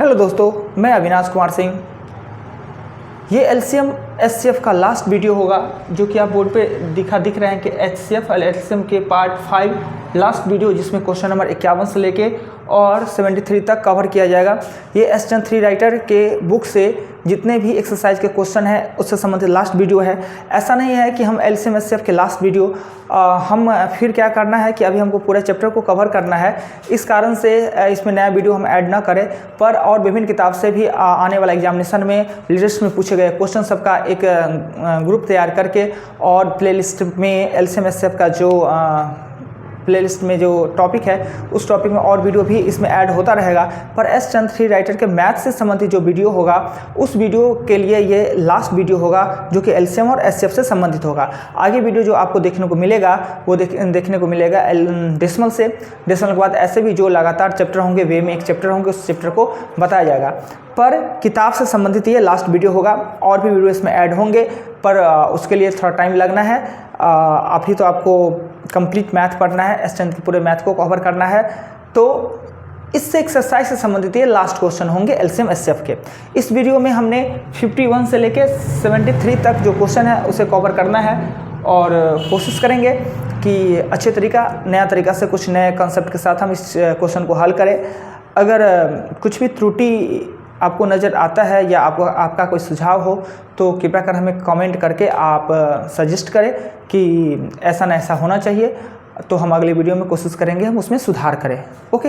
Hello दोस्तों, मैं अविनाश कुमार सिंह। ये एलसीएम एचसीएफ का लास्ट वीडियो होगा जो कि आप बोर्ड पे दिख रहे हैं कि एचसीएफ और एलसीएम के पार्ट 5 लास्ट वीडियो, जिसमें क्वेश्चन नंबर 51 से लेके और 73 तक कवर किया जाएगा। ये एसचंद 3 राइटर के बुक से जितने भी एक्सरसाइज के क्वेश्चन हैं उससे संबंधित लास्ट वीडियो है। ऐसा नहीं है कि हम एलसीएम एचसीएफ के लास्ट वीडियो हम फिर क्या करना है कि अभी हमको पूरे चैप्टर को कवर करना है, इस कारण से इसमें नया वीडियो हम ऐड ना करें। पर और विभिन्न किताब से भी आने वाला एग्जामिनेशन में लिस्ट में पूछे गए क्वेश्चन सबका एक ग्रुप तैयार करके और प्लेलिस्ट में एलसीएम एचसीएफ का जो प्लेलिस्ट में जो टॉपिक है उस टॉपिक में और वीडियो भी इसमें ऐड होता रहेगा। पर एसचंद 3 राइटर के मैथ से संबंधित जो वीडियो होगा उस वीडियो के लिए ये लास्ट वीडियो होगा जो कि एलसीएम और एचसीएफ से संबंधित होगा। आगे वीडियो जो आपको देखने को मिलेगा वो देखने को मिलेगा डेसिमल से। डेसिमल के बाद ऐसे भी जो लगातार चैप्टर होंगे वे में एक चैप्टर होंगे, उस चैप्टर को बताया जाएगा। पर किताब से संबंधित ये लास्ट वीडियो होगा। और भी वीडियो इसमें ऐड होंगे पर उसके लिए थोड़ा टाइम लगना है। अभी तो आपको कंप्लीट मैथ पढ़ना है, एसचंद के पूरे मैथ को कवर करना है। तो इससे एक्सरसाइज से संबंधित ये लास्ट क्वेश्चन होंगे एलसीएम एचसीएफ के। इस वीडियो में हमने 51 से लेके 73 तक जो क्वेश्चन है उसे कवर करना है और कोशिश करेंगे कि अच्छे तरीका नया तरीका से कुछ नए कॉन्सेप्ट के साथ हम इस क्वेश्चन को हल करें। अगर कुछ भी त्रुटि आपको नज़र आता है या आपका कोई सुझाव हो तो कृपया कर हमें कमेंट करके आप सजेस्ट करें कि ऐसा न ऐसा होना चाहिए, तो हम अगले वीडियो में कोशिश करेंगे हम उसमें सुधार करें। Okay,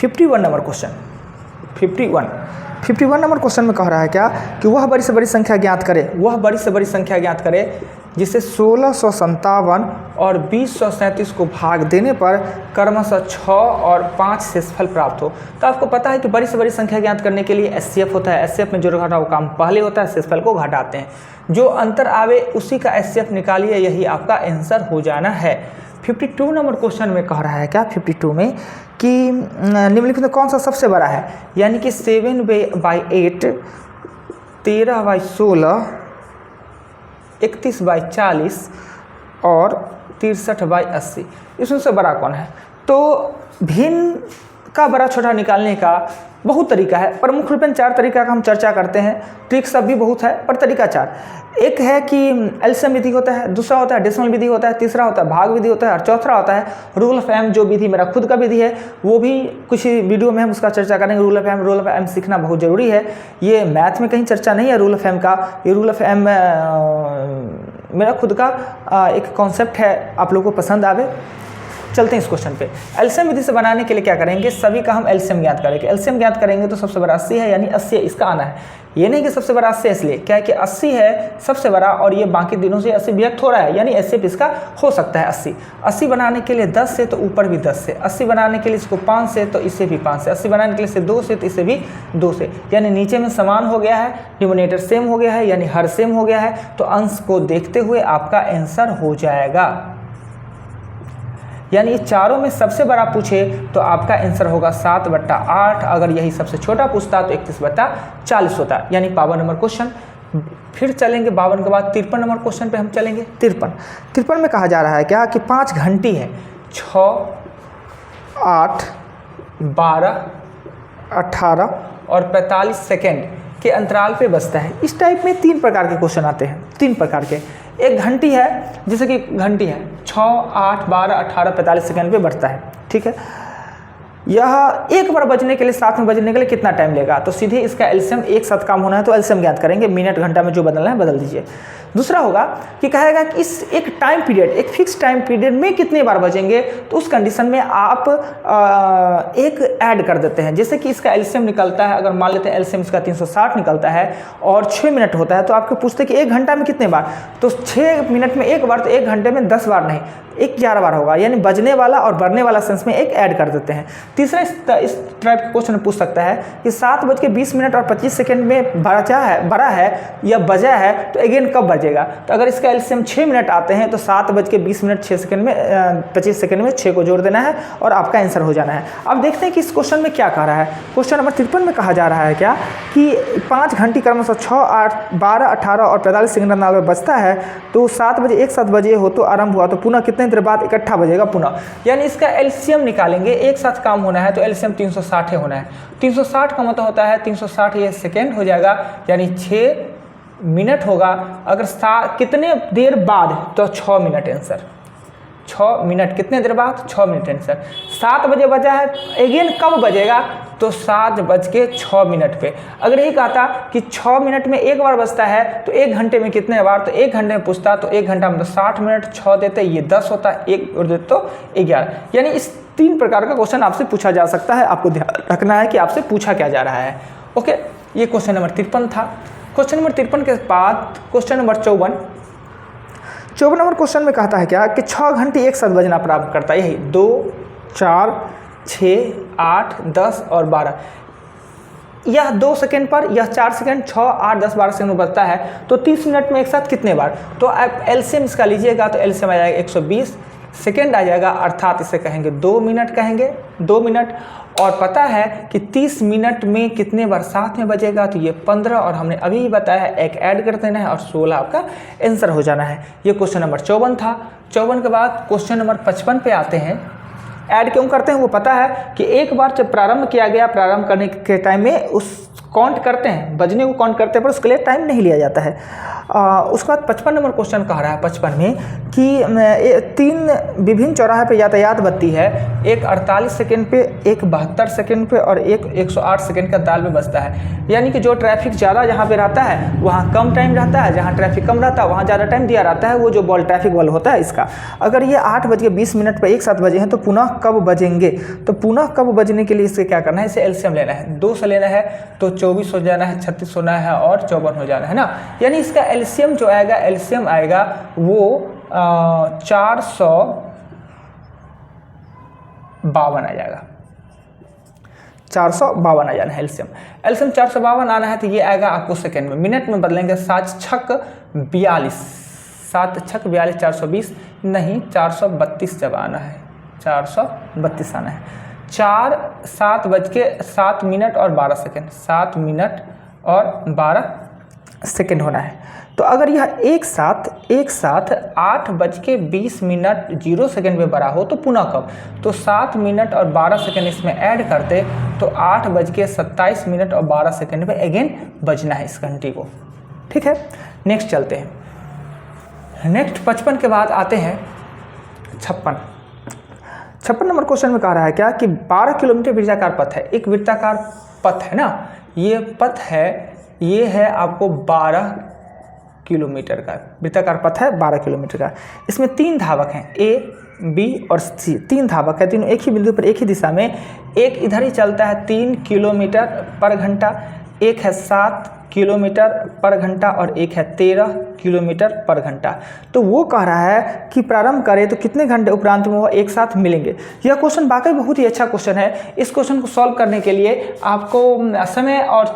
number question 51 number question में कह रहा है क्या कि वह बड़ी से बड़ी संख्या ज्ञात करे, वह बड़ी से बड़ी संख्या ज्ञात करे जिसे 1657 और 2037 को भाग देने पर क्रमशः 6 और 5 शेषफल प्राप्त हो। तो आपको पता है कि बड़ी से बड़ी संख्या ज्ञात करने के लिए एचसीएफ होता है। एचसीएफ में जो घटा वो काम पहले होता है, शेषफल को घटाते हैं, जो अंतर आवे उसी का एचसीएफ निकालिए, यही आपका आंसर हो जाना है। 52 नंबर क्वेश्चन में कह रहा है क्या 52 में कि निम्नलिखित में कौन सा सबसे बड़ा है, यानी कि 7/8, 13/16, 31/40 और 63/80, इसमें से बड़ा कौन है। तो भिन्न का बड़ा छोटा निकालने का बहुत तरीका है, पर मुख्य रूप से 4 तरीका का हम चर्चा करते हैं। ट्रिक सब भी बहुत है पर तरीका 4। एक है कि एलसीएम विधि होता है, दूसरा होता है डेसिमल विधि होता है, तीसरा होता है भाग विधि होता है और चौथा होता है रूल ऑफ एम, जो विधि मेरा खुद का विधि है। वो भी कुछ वीडियो में हम उसका चर्चा करेंगे। रूल ऑफ एम सीखना बहुत ज़रूरी है। ये मैथ में कहीं चर्चा नहीं है रूल ऑफ एम का। ये रूल ऑफ एम मेरा खुद का एक कॉन्सेप्ट है, आप लोगों को पसंद आवे। चलते हैं इस क्वेश्चन पे। एलसीएम विधि से बनाने के लिए क्या करेंगे, सभी का हम एलसीएम ज्ञात करेंगे। एलसीएम ज्ञात करेंगे तो सबसे बड़ा 80 है, यानी 80 इसका आना है। ये नहीं कि सबसे बड़ा 80 है, इसलिए क्या है कि 80 है सबसे बड़ा और ये बाकी दिनों से 80 व्यक्त हो रहा है, यानी एचसीएफ इसका हो सकता है 80 बनाने के लिए 10 से तो ऊपर भी 10 से, 80 बनाने के लिए इसको 5 से तो इसे भी 5 से, 80 बनाने के लिए इसे 2 से तो इसे भी 2 से, यानी नीचे में समान हो गया है, डिनोमिनेटर सेम हो गया है, यानी हर सेम हो गया है। तो अंश को देखते हुए आपका आंसर हो जाएगा, यानी ये चारों में सबसे बड़ा पूछे तो आपका आंसर होगा 7/8। अगर यही सबसे छोटा पूछता तो 31/40 होता, यानी 52 नंबर क्वेश्चन। फिर चलेंगे 52 के बाद 53 नंबर क्वेश्चन पे हम चलेंगे। 53 में कहा जा रहा है क्या कि 5 घंटी है, 6, 8, 12, 18 और 45 सेकेंड के अंतराल पे बचता है। इस टाइप में 3 प्रकार के क्वेश्चन आते हैं, 3 प्रकार के। एक घंटी है, जैसे कि घंटी है 6, 8, 12, 18, 45 सेकंड पे बढ़ता है, ठीक है। यह एक बार बजने के लिए, साथ में बजने के लिए कितना टाइम लेगा, तो सीधे इसका एलसीएम एक साथ काम होना है तो एलसीएम ज्ञात करेंगे। मिनट घंटा में जो बदलना है बदल दीजिए। दूसरा होगा कि कहेगा कि इस एक टाइम पीरियड, एक फिक्स टाइम पीरियड में कितने बार बजेंगे, तो उस कंडीशन में आप एक ऐड कर देते हैं। जैसे कि इसका एलसीएम निकलता है, अगर मान लेते हैं एलसीएम इसका 360 निकलता है और 6 मिनट होता है, तो आपको पूछते हैं कि 1 घंटा में कितने बार, तो 6 मिनट में 1 बार, तो 1 घंटे में 10 बार नहीं 11 बार होगा, यानी बजने वाला और बढ़ने वाला सेंस में एक ऐड कर देते हैं। तीसरा इस टाइप के क्वेश्चन पूछ सकता है कि 7:20 और 25 सेकंड में बड़ा है या बजा है, तो अगेन कब बजेगा। तो अगर इसका एलसीएम 6 मिनट आते हैं तो 7:20 6 सेकंड में 25 सेकंड में 6 को जोड़ देना है और आपका आंसर हो जाना है। अब देखते हैं कि इस क्वेश्चन में क्या कह रहा है। क्वेश्चन नंबर 53 में कहा जा रहा है क्या कि 5 घंटी क्रमशः 6, 8, 12, 18 और 45 सेकंड में बजता है, तो 7 बजे एक साथ बजे हो तो आरंभ हुआ, तो पुनः कितने देर बाद इकट्ठा बजेगा पुनः, यानी इसका एलसीएम निकालेंगे। एक साथ काम होना है तो एलसीएम 360 होना है। 360 का मतलब होता है 360 ये सेकेंड हो जाएगा, यानी 6 मिनट होगा। अगर कितने देर बाद, तो 6 मिनट आंसर। 6 मिनट, कितने देर बाद, 6 मिनट आंसर। 7 बजे बजा है, अगेन कब बजेगा, तो 7:06 पे। अगर यही कहा था कि 6 मिनट में एक बार बजता है तो 1 घंटे में कितने बार, तो 1 घंटे में पूछता तो 1 घंटा में तो 60 मिनट, 6 देते ये 10 होता, 1 और देते तो 11। यानी इस 3 प्रकार का क्वेश्चन आपसे पूछा जा सकता है। आपको ध्यान रखना है कि आपसे पूछा क्या जा रहा है। ओके, ये क्वेश्चन नंबर 53 था। क्वेश्चन नंबर 53 के बाद क्वेश्चन नंबर 54 नंबर क्वेश्चन में कहता है क्या कि 6 घंटे एक साथ बजना प्राप्त करता है। यही 2, 4, 6, 8, 10 और 12। यह 2 सेकेंड पर, यह 4 सेकेंड, 6, 8, 10, 12 सेकेंड में बजता है। तो 30 मिनट में एक साथ कितने बार, तो आप एलसीएम इसका लीजिएगा तो एलसीएम आ जाएगा 120 सेकेंड आ जाएगा, अर्थात इसे कहेंगे 2 मिनट, कहेंगे 2 मिनट। और पता है कि 30 मिनट में कितने बार साथ में बजेगा, तो ये 15, और हमने अभी बताया है एक ऐड कर देना है और 16 आपका आंसर हो जाना है। ये क्वेश्चन नंबर 54 था। 54 के बाद क्वेश्चन नंबर 55 पे आते हैं। ऐड क्यों करते हैं वो पता है कि एक बार जब प्रारंभ किया गया, प्रारंभ करने के टाइम में उस काउंट करते हैं, बजने को काउंट करते हैं, पर उसके लिए टाइम नहीं लिया जाता है। उसके बाद 55 नंबर क्वेश्चन कह रहा है 55 में कि 3 विभिन्न चौराहे पर यातायात बत्ती है, एक 48 सेकेंड पे, एक 72 सेकेंड पे और एक 108 सेकेंड का दाल में बजता है। यानी कि जो ट्रैफिक ज़्यादा जहाँ पे रहता है वहाँ कम टाइम रहता है, जहाँ ट्रैफिक कम रहता है वहाँ ज़्यादा टाइम दिया रहता है। वो जो बॉल ट्रैफिक बॉल होता है इसका, अगर ये 8:20 पर एक साथ बजे हैं तो पुनः कब बजेंगे, तो पुनः कब बजने के लिए इसे क्या करना है, इसे एलसीएम लेना है। 2 से लेना है तो 24 हो जाना है, 36 होना है और 54 हो जाना है ना। यानी इसका एलसीएम जो आएगा, एलसीएम आएगा वो 452 आ जाएगा। 452 आ जाना है एलसीएम। एलसीएम 452 आना है तो ये आएगा आपको सेकेंड में। मिनट में बदलेंगे 7 छक 42, 7 छक 42, 420 नहीं 432 जब आना है, 432 आना है। 7 बज के 7 मिनट और 12 सेकेंड, 7 मिनट और 12 सेकेंड होना है। तो अगर यह एक साथ 8:20 में बड़ा हो तो पुनः कब, तो 7 मिनट और 12 सेकेंड इसमें ऐड करते तो 8:27 और 12 सेकेंड पे अगेन बजना है इस घंटी को। ठीक है, नेक्स्ट चलते हैं। नेक्स्ट 55 के बाद आते हैं 56 नंबर क्वेश्चन में कह रहा है क्या कि 12 किलोमीटर वृत्ताकार पथ है। एक वृत्ताकार पथ है ना, ये पथ है, ये है आपको 12 किलोमीटर का वृत्ताकार पथ है, 12 किलोमीटर का। इसमें 3 धावक हैं, ए, बी और सी। 3 धावक है, तीनों एक ही बिंदु पर एक ही दिशा में। एक इधर ही चलता है 3 किलोमीटर पर घंटा, एक है 7 किलोमीटर पर घंटा और एक है 13 किलोमीटर पर घंटा। तो वो कह रहा है कि प्रारंभ करें तो कितने घंटे उपरांत में वो एक साथ मिलेंगे। यह क्वेश्चन वाकई बहुत ही अच्छा क्वेश्चन है। इस क्वेश्चन को सॉल्व करने के लिए आपको समय और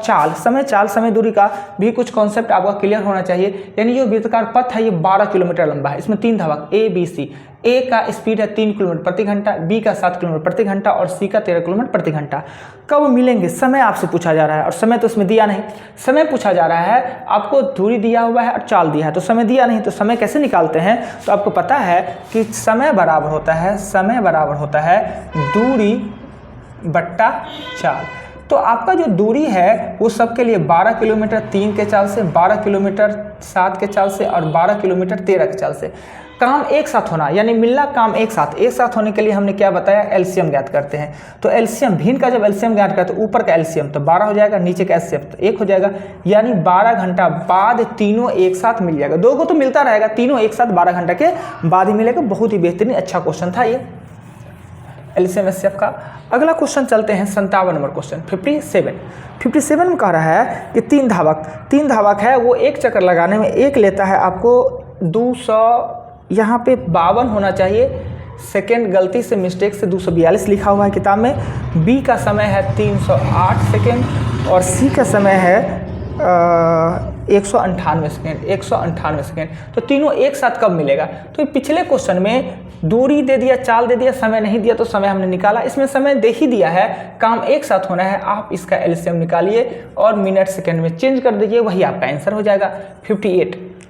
समय दूरी का भी कुछ कॉन्सेप्ट आपका क्लियर होना चाहिए। यानी जो वृत्ताकार पथ है ये 12 किलोमीटर लंबा है। इसमें 3 धावक ए, बी, सी। ए का स्पीड है 3 किलोमीटर प्रति घंटा, बी का 7 किलोमीटर प्रति घंटा और सी का 13 किलोमीटर प्रति घंटा। कब मिलेंगे, समय आपसे पूछा जा रहा है और समय तो इसमें दिया नहीं। समय पूछा जा रहा है, आपको दूरी दिया हुआ है और चाल दिया है, तो समय दिया नहीं, तो समय कैसे निकालते हैं। तो आपको पता है कि समय बराबर होता है दूरी बट्टा चाल। तो आपका जो दूरी है वो सबके लिए 12 किलोमीटर 3 के चाल से, 12 किलोमीटर 7 के चाल से और 12 किलोमीटर 13 के चाल से। काम एक साथ होना यानी मिलना, काम एक साथ होने के लिए हमने क्या बताया, एलसीएम ज्ञात करते हैं। तो एलसीएम भिन्न का जब एलसीएम ज्ञात करते हैं, ऊपर का एलसीएम तो 12 हो जाएगा, नीचे का एलसीएम तो 1 हो जाएगा। यानी 12 घंटा बाद तीनों एक साथ मिल जाएगा। 2 को तो मिलता रहेगा, तीनों एक साथ 12 घंटे के बाद ही मिलेगा। बहुत ही बेहतरीन अच्छा क्वेश्चन था ये एलसीएम एचसीएफ का। अगला क्वेश्चन चलते हैं 57 नंबर क्वेश्चन 57 में कह रहा है कि 3 धावक है, वो एक चक्कर लगाने में एक लेता है आपको 200, यहाँ पे 52 होना चाहिए सेकेंड, गलती से मिस्टेक से 242 लिखा हुआ है किताब में। बी का समय है 308 सेकेंड और सी का समय है 198 सेकेंड। तो तीनों एक साथ कब मिलेगा। तो पिछले क्वेश्चन में दूरी दे दिया, चाल दे दिया, समय नहीं दिया, तो समय हमने निकाला। इसमें समय दे ही दिया है, काम एक साथ होना है। आप इसका एलसीएम निकालिए और मिनट सेकेंड में चेंज कर दीजिए, वही आपका आंसर हो जाएगा।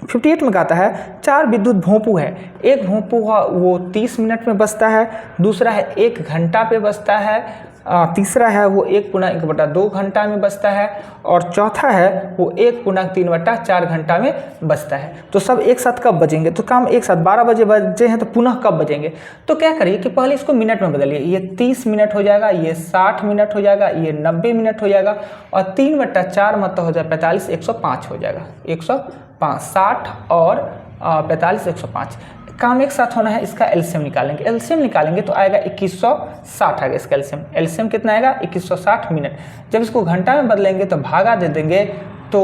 58 में कहता है 4 विद्युत भोंपू है, एक भोंपू वो 30 मिनट में बजता है, दूसरा है 1 घंटा पे बजता है, तीसरा है वो 1/1/2 घंटा में बजता है, और चौथा है वो 1/3/4 घंटा में बजता है। तो सब एक साथ कब बजेंगे? तो काम एक साथ 12 बजे बजे हैं तो पुनः कब बजेंगे? तो क्या करिए कि पहले इसको मिनट में बदलिए। ये 30 मिनट हो जाएगा, ये 60 मिनट हो जाएगा, ये 90 मिनट हो जाएगा, और 3/4 मतलब हो जाए 45, 105 हो जाएगा। 105, 60 और 45, 105 काम एक साथ होना है। इसका एलसीएम निकालेंगे, एलसीएम निकालेंगे तो आएगा 2160 आएगा इसका एलसीएम। एलसीएम कितना आएगा? 2160 मिनट। जब इसको घंटा में बदलेंगे तो भागा दे देंगे, तो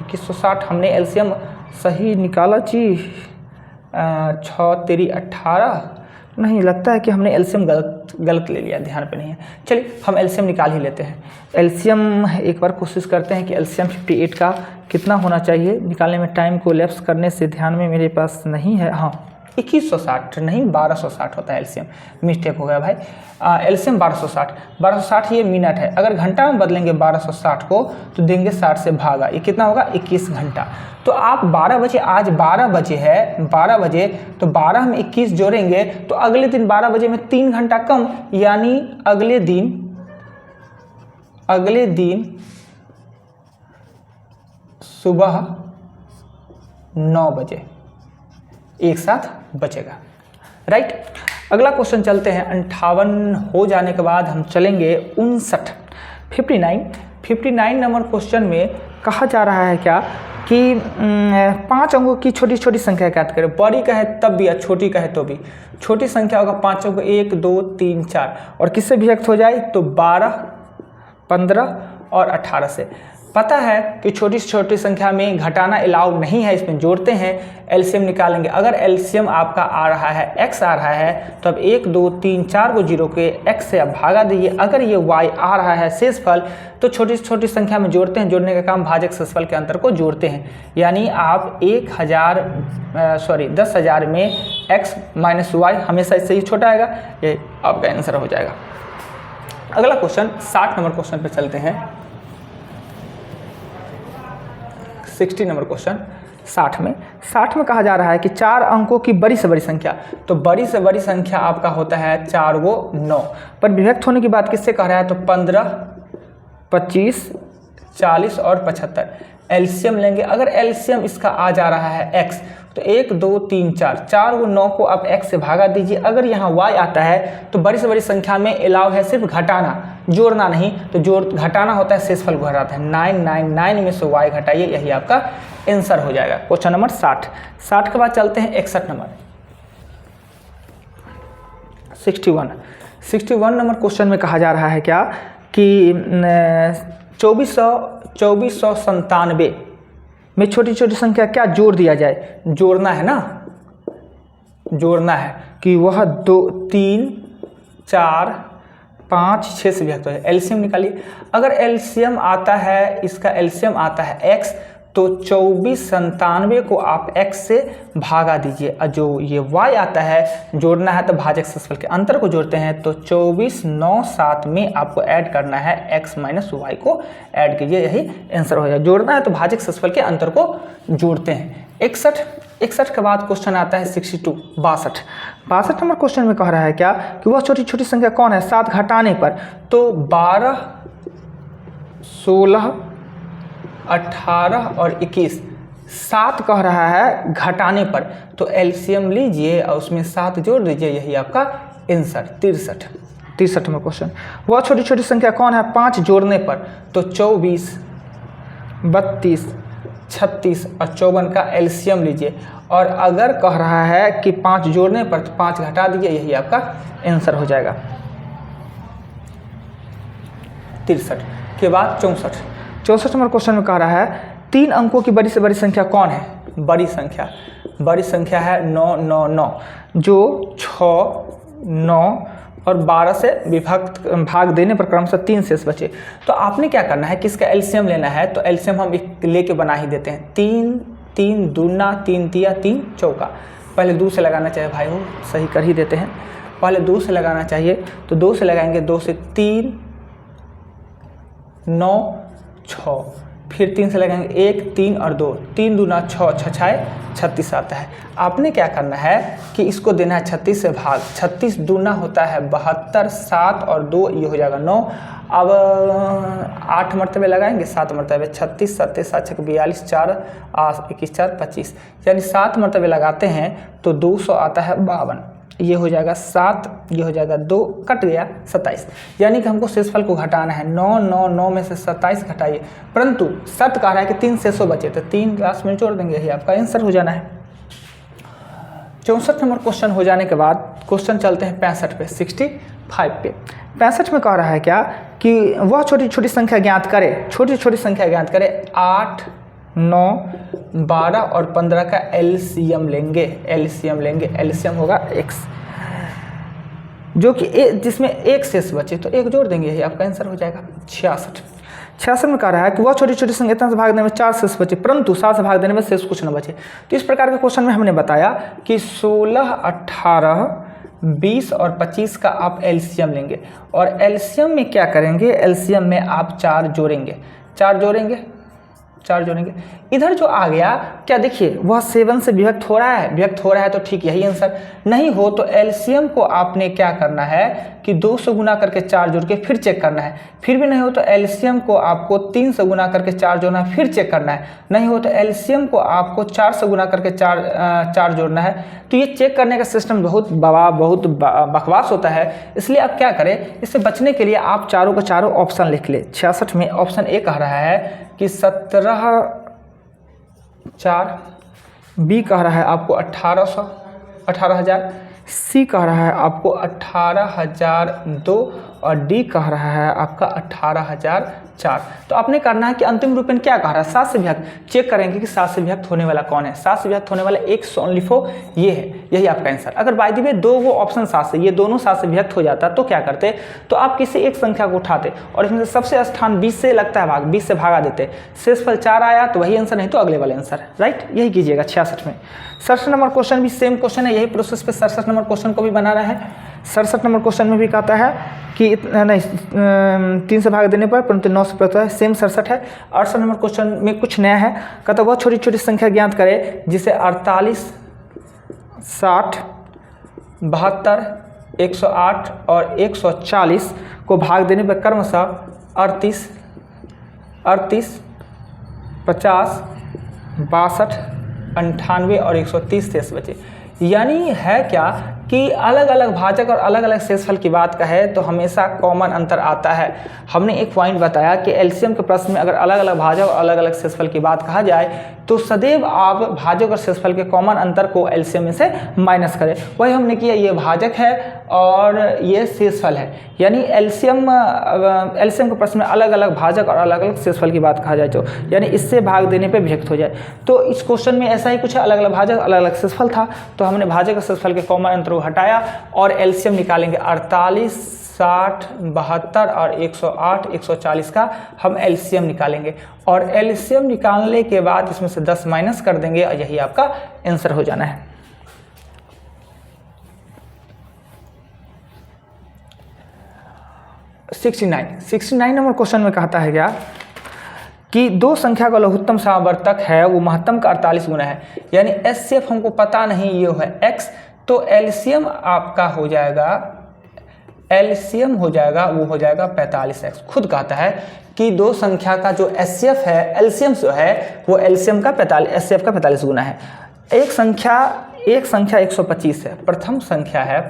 2160 हमने एलसीएम सही निकाला जी। 6 तेरी 18 नहीं, लगता है कि हमने एलसीएम गलत ले लिया, ध्यान पे नहीं है। चलिए हम एलसीएम निकाल ही लेते हैं। एलसीएम एक बार कोशिश करते हैं कि एलसीएम 58 का कितना होना चाहिए। निकालने में टाइम को लैप्स करने से ध्यान में मेरे पास नहीं है। हाँ, 2160 नहीं 1260 होता है एलसीएम, मिस्टेक हो गया भाई। एलसीएम 1260 ये मिनट है। अगर घंटा में बदलेंगे 1260 को तो देंगे 60 से भागा, ये कितना होगा? 21 घंटा। तो आप 12 बजे, आज 12 बजे है, 12 बजे तो 12 में 21 जोड़ेंगे तो अगले दिन 12 बजे में 3 घंटा कम, यानी अगले दिन सुबह 9 बजे एक साथ बचेगा, राइट। अगला क्वेश्चन चलते हैं। 58 हो जाने के बाद हम चलेंगे 59 नंबर क्वेश्चन में कहा जा रहा है क्या कि 5 अंकों की छोटी छोटी संख्या ज्ञात करें। बड़ी का है तब भी, या छोटी का है तो भी। छोटी संख्या होगा 5 अंक, 1 2 3 4, और किससे विभक्त हो जाए? तो 12, 15 और 18 से। पता है कि छोटी से छोटी संख्या में घटाना अलाउ नहीं है, इसमें जोड़ते हैं, एलसीएम निकालेंगे। अगर एलसीएम आपका आ रहा है x आ रहा है तो अब 1 2 3 4 को जीरो के x से आप भागा दीजिए। अगर ये y आ रहा है शेषफल तो छोटी से छोटी संख्या में जोड़ते हैं, जोड़ने का काम भाजक शेषफल के अंतर को जोड़ते हैं। यानी आप 10,000 में x माइनस वाई हमेशा इससे ही छोटा आएगा, ये आपका आंसर हो जाएगा। अगला क्वेश्चन 60 नंबर क्वेश्चन पे चलते हैं। 60 नंबर क्वेश्चन 60 में कहा जा रहा है कि 4 अंकों की बड़ी से बड़ी संख्या। तो बड़ी से बड़ी संख्या आपका होता है 4 गो 9, पर विभक्त होने की बात किससे कह रहा है? तो 15, 25, 40 और 75। एलसीएम लेंगे। अगर एलसीएम इसका आ जा रहा है x तो 1 2 3 4 गो 9 को आप x से भागा दीजिए। अगर यहाँ y आता है तो बड़ी से बड़ी संख्या में अलाउ है सिर्फ घटाना, जोड़ना नहीं। तो घटाना होता है शेषफल को घटाता है। 9 में से y घटाइए, यही आपका आंसर हो जाएगा। क्वेश्चन नंबर 60 के बाद चलते हैं 61 नंबर। 61 नंबर क्वेश्चन में कहा जा रहा है क्या कि 2497 में छोटी छोटी संख्या क्या जोड़ दिया जाए? जोड़ना है ना, जोड़ना है कि वह 2 3 4 5 6 से विभक्त है। एलसीएम निकालिए। अगर एलसीएम आता है, इसका एलसीएम आता है x, तो 2497 को आप x से भागा दीजिए। और जो ये y आता है, जोड़ना है तो भाजक शेषफल के अंतर को जोड़ते हैं। तो 2497 में आपको ऐड करना है x माइनस वाई को ऐड कीजिए, यही आंसर हो जाएगा। जोड़ना है तो भाजक शेषफल के अंतर को जोड़ते हैं। 61 के बाद क्वेश्चन आता है 62 नंबर क्वेश्चन में कह रहा है क्या कि वह छोटी छोटी संख्या कौन है 7 घटाने पर? तो 12, 16, 18 और 21, 7 कह रहा है घटाने पर। तो एलसीएम लीजिए और उसमें 7 जोड़ दीजिए, यही आपका आंसर 63 नंबर क्वेश्चन। वह छोटी छोटी संख्या कौन है 5 जोड़ने पर? तो 24, 32, 36 और 54 का एलसीएम लीजिए। और अगर कह रहा है कि 5 जोड़ने पर तो 5 घटा दीजिए, यही आपका आंसर हो जाएगा। 63 के बाद 64 नंबर क्वेश्चन में कह रहा है 3 अंकों की बड़ी से बड़ी संख्या कौन है? बड़ी संख्या है 999, जो 6, 9 और 12 से विभक्त भाग देने पर क्रमशः 3 शेष बचे। तो आपने क्या करना है कि इसका एलसीएम लेना है। तो एलसीएम हम लेके बना ही देते हैं। 3 दूना 3 तिया 3 चौका। पहले 2 से लगाना चाहिए भाई, हो सही कर ही देते हैं। पहले 2 से लगाना चाहिए, तो 2 से लगाएंगे, 2 से 3, 9, 6, फिर 3 से लगाएंगे 1, 3 और 2, 3 दूना 6, 6 छाए 36 आता है। आपने क्या करना है कि इसको देना है 36 से भाग, 36 दूना होता है 72, 7 और 2 ये हो जाएगा 9। अब 8 मरतबे लगाएंगे, 7 मरतबे 36, 37, 7 छक 42, 4 21, 4 25, यानी 7 मरतबे लगाते हैं तो 200 आता है 52, ये हो जाएगा 7, ये हो जाएगा 2, कट गया 27, यानी कि हमको शेषफल को घटाना है। 9, 9, 9 में से 27 घटाइए, परंतु शर्त कह रहा है कि 3 शेषों बचे, तो 3 लास्ट में जोड़ देंगे, यही आपका आंसर हो जाना है। 64 नंबर क्वेश्चन हो जाने के बाद क्वेश्चन चलते हैं 65 पे, 65 पे। 65 में कह रहा है क्या कि वह छोटी छोटी संख्या ज्ञात करे, छोटी छोटी संख्या ज्ञात करे 8, 9, 12 और 15 का एलसीएम लेंगे, एलसीएम लेंगे, एलसीएम होगा x, जो कि जिसमें एक शेष बचे तो एक जोड़ देंगे, यही आपका आंसर हो जाएगा। 66 में कह रहा है कि वह छोटी छोटी संख्या से भाग देने में 4 शेष बचे, परंतु 7 से भाग देने में शेष कुछ न बचे। तो इस प्रकार के क्वेश्चन में हमने बताया कि 16, 18, 20 और 25 का आप एलसीएम लेंगे, और एलसीएम में क्या करेंगे, एलसीएम में आप 4 जोड़ेंगे, 4 जोड़ेंगे, 4 जोड़ेंगे। इधर जो आ गया क्या, देखिए वह 7 से विभक्त हो रहा है, विभक्त हो रहा है तो ठीक यही आंसर, नहीं हो तो एलसीएम को आपने क्या करना है कि 2 से गुना करके 4 जोड़ के फिर चेक करना है, फिर भी नहीं हो तो एलसीएम को आपको 3 से गुना करके 4 जोड़ना है, फिर चेक करना है, नहीं हो तो एलसीएम को आपको 4 से गुना करके 4 जोड़ना है। तो ये चेक करने का सिस्टम बहुत बकवास होता है, इसलिए आप क्या करें, इससे बचने के लिए आप चारों का चारों ऑप्शन लिख ले। 66 में ऑप्शन ए कह रहा है कि 17, 4, बी कह रहा है आपको 18,000, सी कह रहा है आपको 18,002 और डी कह रहा है आपका 18,004। तो आपने करना है कि अंतिम रूप में क्या कह रहा है, 7 से विभक्त, चेक करेंगे कि 7 से विभक्त होने वाला कौन है, 7 से विभक्त होने वाला एक ओनली 4 ये है, यही आपका आंसर। अगर बाय द वे दो वो ऑप्शन 7 से, ये दोनों 7 से विभक्त हो जाता तो क्या करते, तो आप किसी एक संख्या को उठाते और इसमें से सबसे स्थान 20 से लगता है भाग, 20 से भागा देते, शेषफल 4 आया तो वही आंसर, नहीं तो अगले वाले आंसर, राइट, यही कीजिएगा। 66 में 67 नंबर क्वेश्चन भी सेम क्वेश्चन है, यही प्रोसेस पे 67 नंबर क्वेश्चन को भी बनाना है। 67 नंबर क्वेश्चन में भी कहता है कि नहीं 3 से भाग देने पर, परंतु 9 से प्रति है, सेम 67 है। 68 नंबर क्वेश्चन में कुछ नया है, कहता वह छोटी छोटी संख्या ज्ञात करे जिसे 48, 60, 72, 108 और 140 को भाग देने पर क्रमशः 38, 50, 62, 98 और 130 शेष बचे। यानी है क्या कि अलग अलग भाजक और अलग अलग शेषफल की बात कहे तो हमेशा कॉमन अंतर आता है। हमने एक पॉइंट बताया कि एलसीएम के प्रश्न में अगर अलग अलग भाजक और अलग अलग शेषफल की बात कहा जाए तो सदैव आप भाजक और शेषफल के कॉमन अंतर को एलसीएम में से माइनस करें। वही हमने किया, ये भाजक है और ये शेषफल है, यानी एलसीएम के प्रश्न में अलग अलग भाजक और अलग अलग शेषफल की बात कहा जाए तो यानी इससे भाग देने पे विभक्त हो जाए। तो इस क्वेश्चन में ऐसा ही कुछ है, अलग अलग भाजक अलग अलग शेषफल था, तो हमने भाजक और शेषफल के कॉमन अंतर को हटाया और एलसीएम निकालेंगे। 48, 60, 72 और 108, 140 का हम एलसीएम निकालेंगे और एलसीएम निकालने के बाद इसमें से 10 माइनस कर देंगे और यही आपका आंसर हो जाना है। सिक्सटी नाइन नंबर क्वेश्चन में कहता है क्या कि दो संख्या का लघुत्तम समावर्तक है वो महत्तम का 48 गुना है, यानी एचसीएफ हमको पता नहीं ये है x, तो एलसीएम आपका हो जाएगा, एलसीएम हो जाएगा वो हो जाएगा 45x। खुद कहता है कि दो संख्या का जो एचसीएफ है, एलसीएम जो है वो एलसीएम का 45, एचसीएफ का 45 गुना है। एक संख्या 125 है, प्रथम संख्या है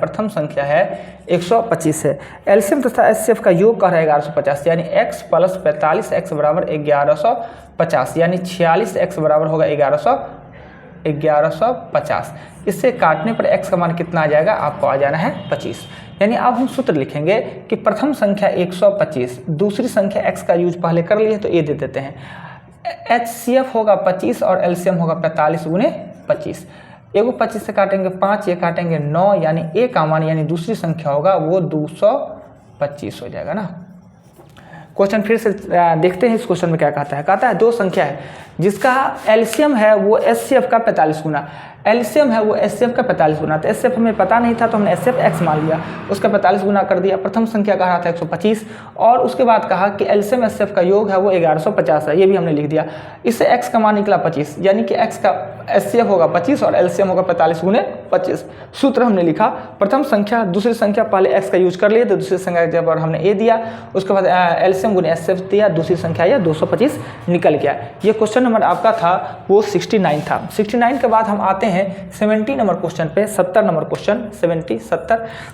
125 है, एलसीएम तथा एचसीएफ का योग कर रहा है 1150, यानी x प्लस 45x बराबर 1150, यानी 46x बराबर होगा 1150। इससे काटने पर x का मान कितना आ जाएगा, आपको आ जाना है 25। यानी अब हम सूत्र लिखेंगे कि प्रथम संख्या 125, दूसरी संख्या x का यूज पहले कर लिए तो ये दे देते हैं, एचसीएफ होगा 25 और एलसीएम होगा 45 गुने 25। एगो 25 से काटेंगे 5, ये काटेंगे 9, यानी ए का मान यानी दूसरी संख्या होगा वो 225 हो जाएगा ना। क्वेश्चन फिर से देखते हैं इस क्वेश्चन में क्या कहता है। कहता है दो संख्या है जिसका एलसीएम है वो एचसीएफ का 45 गुना, एलसीएम है वो एचसीएफ का 45 गुना, तो एचसीएफ हमें पता नहीं था तो हमने एचसीएफ एक्स मान लिया, उसका 45 गुना कर दिया। प्रथम संख्या कह रहा था 125 और उसके बाद कहा कि एलसीएम एचसीएफ का योग है वो 1150 है, ये भी हमने लिख दिया। इससे एक्स का मान निकला 25, यानी कि एक्स का एचसीएफ होगा 25 और एलसीएम होगा 45 गुने 25। सूत्र हमने लिखा, प्रथम संख्या दूसरी संख्या, पहले एक्स का यूज कर लिए तो दूसरी संख्या के पर हमने ए दिया, उसके बाद एलसीएम गुने एचसीएफ दिया, दूसरी संख्या या 225 निकल गया। ये क्वेश्चन नंबर आपका था वो 69 था। 69 के बाद हम आते हैं 70 नंबर क्वेश्चन पे। 70 नंबर क्वेश्चन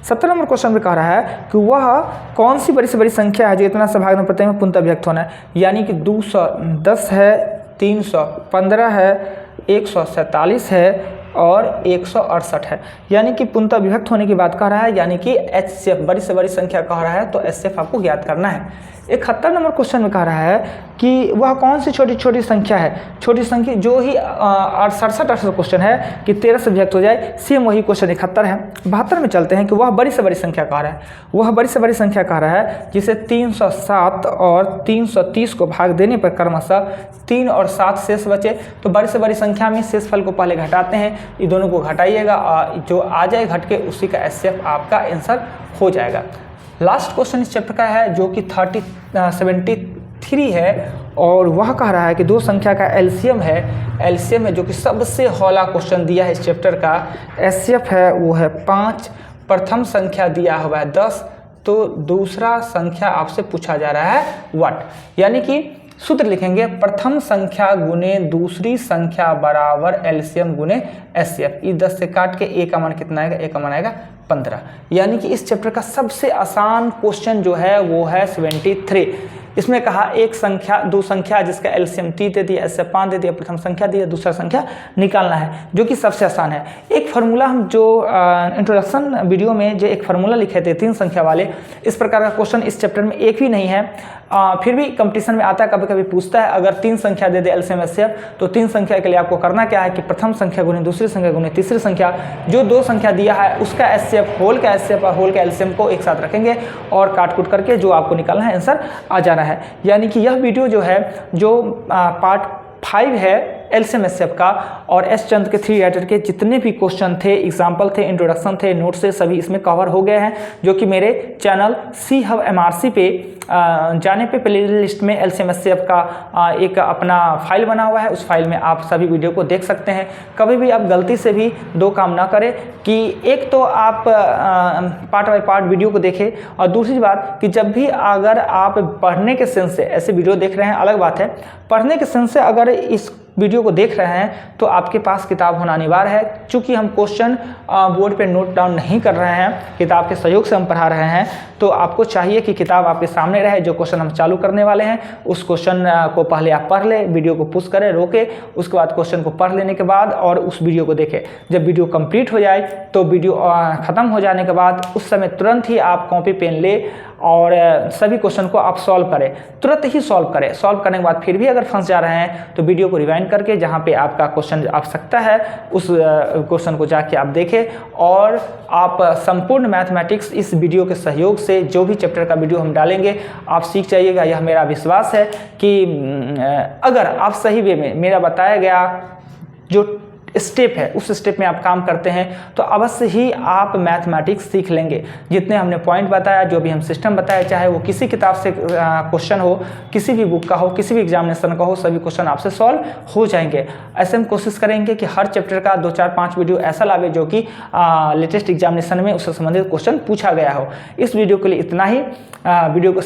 70 नंबर क्वेश्चन में कह रहा है कि वह कौन सी बड़ी से बड़ी संख्या है जो इतना से भागना प्रत्यय में पुनः व्यक्त होना है, यानी कि 210 है, 315 है, 147 है और 168 है, यानी कि पुनः विभक्त होने की बात कह रहा है, यानी कि एचसीएफ बड़ी से बड़ी संख्या कह रहा है तो एचसीएफ आपको ज्ञात करना है। 71 नंबर क्वेश्चन में कह रहा है कि वह कौन सी छोटी छोटी संख्या है, छोटी संख्या जो ही 67 क्वेश्चन है कि 13 से विभक्त हो जाए, सेम वही क्वेश्चन 71 है। 72 में चलते हैं कि वह बड़ी से बड़ी संख्या कह रहा है, वह बड़ी से बड़ी संख्या कह रहा है जिसे 307 और 330 को भाग देने पर क्रमशः 3 और 7 शेष बचे, तो बड़ी से बड़ी संख्या में शेषफल को पहले घटाते हैं, ये दोनों को घटाइएगा और जो आ जाए घट के उसी का एचसीएफ आपका आंसर हो जाएगा। लास्ट क्वेश्चन इस चैप्टर का है जो कि 73 है और वह कह रहा है कि दो संख्या का एलसीएम है जो कि सबसे हौला क्वेश्चन दिया है इस चैप्टर का। एचसीएफ है वो है 5, प्रथम संख्या दिया हुआ है 10, तो दूसरा संख्या आपसे पूछा जा रहा है व्हाट, यानी कि सूत्र लिखेंगे प्रथम संख्या गुने दूसरी संख्या बराबर एलसीएम गुने एचसीएफ। ये 10 से काट के ए का मान कितना आएगा, ए का मान आएगा 15, यानी कि इस चैप्टर का सबसे आसान क्वेश्चन जो है वो है 73। इसमें कहा एक संख्या दो संख्या जिसका एलसीएम 3 दे दिया, एचसीएफ 5 दे दिया, प्रथम संख्या दिया, दूसरा संख्या निकालना है, जो कि सबसे आसान है। एक फार्मूला हम जो इंट्रोडक्शन वीडियो में जो एक फार्मूला लिखे थे 3 संख्या वाले, इस प्रकार का क्वेश्चन इस चैप्टर में एक भी नहीं है, फिर भी कंपटीशन में आता है, कभी कभी पूछता है अगर 3 संख्या दे दे एलसीएम एचसीएफ, तो 3 संख्या के लिए आपको करना क्या है कि प्रथम संख्या गुने दूसरी संख्या गुने तीसरी संख्या, जो 2 संख्या दिया है उसका एचसीएफ, होल का एचसीएफ और होल का एलसीएम को एक साथ रखेंगे और काट कूट करके जो आपको निकालना है आंसर आ जाना है। यानी कि यह वीडियो जो है जो पार्ट 5 है एलसीएम एचसीएफ का और एस चंद के 3 राइटर के जितने भी क्वेश्चन थे, एग्जाम्पल थे, इंट्रोडक्शन थे, नोट्स थे, सभी इसमें कवर हो गए हैं, जो कि मेरे चैनल सी हब एमआरसी पे जाने पे प्ले लिस्ट में एलसीएम एचसीएफ का एक अपना फाइल बना हुआ है, उस फाइल में आप सभी वीडियो को देख सकते हैं। कभी भी आप गलती से भी 2 काम ना करें कि एक तो आप पार्ट बाय पार्ट वीडियो को देखें और दूसरी बात कि जब भी अगर आप पढ़ने के सेंस से ऐसे वीडियो देख रहे हैं अलग बात है, पढ़ने के सेंस से अगर इस वीडियो को देख रहे हैं तो आपके पास किताब होना अनिवार्य है। चूंकि हम क्वेश्चन बोर्ड पे नोट डाउन नहीं कर रहे हैं, किताब के सहयोग से हम पढ़ा रहे हैं, तो आपको चाहिए कि किताब आपके सामने रहे। जो क्वेश्चन हम चालू करने वाले हैं उस क्वेश्चन को पहले आप पढ़ लें, वीडियो को पुश करें, रोके, उसके बाद क्वेश्चन को पढ़ लेने के बाद और उस वीडियो को देखें। जब वीडियो कंप्लीट हो जाए तो वीडियो ख़त्म हो जाने के बाद उस समय तुरंत ही आप कॉपी पेन ले और सभी क्वेश्चन को आप सॉल्व करें, तुरंत ही सॉल्व करें। सॉल्व करने के बाद फिर भी अगर फंस जा रहे हैं तो वीडियो को रिवाइंड करके जहाँ पे आपका क्वेश्चन आवश्यकता है उस क्वेश्चन को जाके आप देखें और आप संपूर्ण मैथमेटिक्स इस वीडियो के सहयोग से जो भी चैप्टर का वीडियो हम डालेंगे आप सीख जाइएगा। यह मेरा विश्वास है कि अगर आप सही वे में मेरा बताया गया जो स्टेप है उस स्टेप में आप काम करते हैं तो अवश्य ही आप मैथमेटिक्स सीख लेंगे। जितने हमने पॉइंट बताया, जो भी हम सिस्टम बताया, चाहे वो किसी किताब से क्वेश्चन हो, किसी भी बुक का हो, किसी भी एग्जामिनेशन का हो, सभी क्वेश्चन आपसे सॉल्व हो जाएंगे। ऐसे हम कोशिश करेंगे कि हर चैप्टर का 2, 4, 5 वीडियो ऐसा लावे जो कि लेटेस्ट एग्जामिनेशन में उससे संबंधित क्वेश्चन पूछा गया हो। इस वीडियो के लिए इतना ही। वीडियो को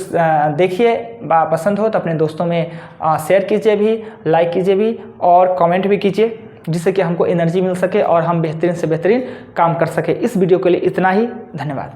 देखिए, पसंद हो तो अपने दोस्तों में शेयर कीजिए भी, लाइक कीजिए भी और कमेंट भी कीजिए, जिससे कि हमको एनर्जी मिल सके और हम बेहतरीन से बेहतरीन काम कर सके। इस वीडियो के लिए इतना ही। धन्यवाद।